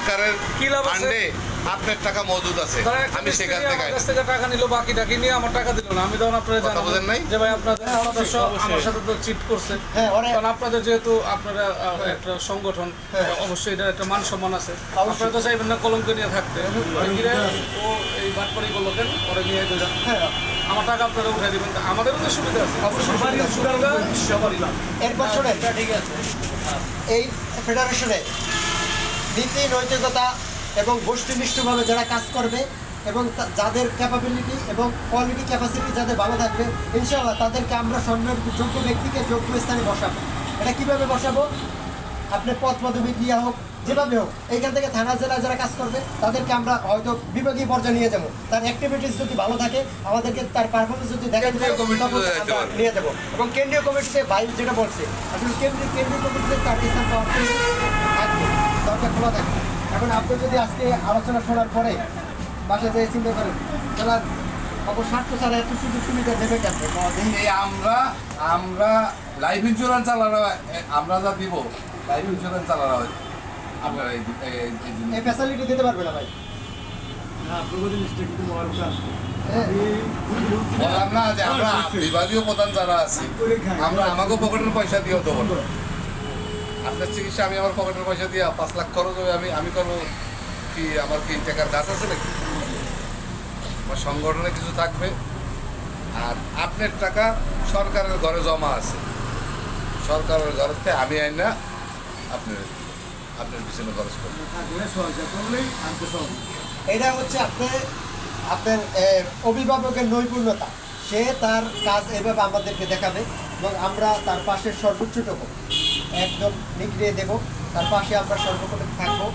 সরকারের কি লাভ আছে? ফান্ডে আপনার টাকা মজুদ আছে, ধরেন একটা আমি সেখান মিস্ত্রি থেকে আমার কাছ থেকে টাকা নিল, বাকি টাকা নিয়ে আমার টাকা দিল না, আমি তখন আপনারা কথা জানাবো বোঝেন নাই? যে ভাই আপনাদের সদস্য আমার সাথে তো চিট করছে। হ্যাঁ, কারণ আপনাদের যেহেতু আপনারা একটা সংগঠন, অবশ্যই এটা একটা মান সম্মান আছে, আপনারা তো চাইবেন না কলঙ্ক নিয়ে থাকতে। ঘিরে ও এই বাটপাড়ি করলো কেন, ওরা নিয়ে দিলেন, আমার টাকা আপনারা উঠাই দিবেন, আমাদেরও তো সুবিধা আছে, সবারই সুবিধা, সবারই লাভ। এরপর শোনেন, ঠিক আছে। এই ফেডারেশনে নীতি নৈতিকতা এবং গোষ্ঠীনিষ্ঠভাবে যারা কাজ করবে এবং যাদের ক্যাপাবিলিটি এবং কোয়ালিটি ক্যাপাসিটি যাদের ভালো থাকবে, ইনশাআল্লাহ তাদেরকে আমরা সম্মানের যোগ্য ব্যক্তিকে যোগ্য স্থানে বসাবো। এটা কীভাবে বসাবো? আপনি পদ পদবি দিয়ে হোক, যেভাবে হোক, এইখান থেকে থানা জেলা যারা কাজ করবে তাদেরকে আমরা হয়তো বিভাগীয় পর্যায়ে নিয়ে যাবো। তার অ্যাক্টিভিটিস যদি ভালো থাকে, আমাদেরকে তার পারফরমেন্স যদি দেখা কেন্দ্রীয় কমিটিতে তখন যাইতে আমরা পারবে। নিয়ে যাবো। এবং কেন্দ্রীয় কমিটিতে ভাই যেটা বলছে, আসলে কেন্দ্রীয় কমিটিতে তার স্থান পাওয়ার থাকবে, দরজা খোলা থাকবে। এখন আপনি যদি আজকে আলোচনা শোনার পরে বাসায় যেয়ে চিন্তা করেন, তাহলে স্বার্থ ছাড়া এত সুযোগ সুবিধা দেবে কেন? এই আমরা লাইফ ইন্স্যুরেন্স চালানো, আমরা যা দিব লাইফ ইন্স্যুরেন্স চালানো হয় আপনারা এই ফ্যাসিলিটি দিতে পারবে না ভাই। হ্যাঁ। বললাম না যে আমরা বিভাগীয় প্রধান যারা আছি, আমরা আমাকে পকেটের পয়সা দিয়েও দেবো না। আপনার চিকিৎসা আমি আমার পকেটের পয়সা দিয়ে 5 লাখ খরচ হবে, আমি করবো কি? আমার কি টাকার গাছ আছে নাকি? আমার সংগঠনে কিছু থাকবে, আর আপনার টাকা সরকারের ঘরে জমা আছে, সরকারের ঘরেতে আমি আইন না আপনার পিছনে খরচ করবো। এটা হচ্ছে আপনার অভিভাবকের নৈপুণ্যতা। সে তার কাজ এভাবে আমাদেরকে দেখাবে এবং আমরা তার পাশে সর্বোচ্চটুকু একদম নিগড়িয়ে দেব, তার পাশে আমরা সর্বক্ষণ থাকবো।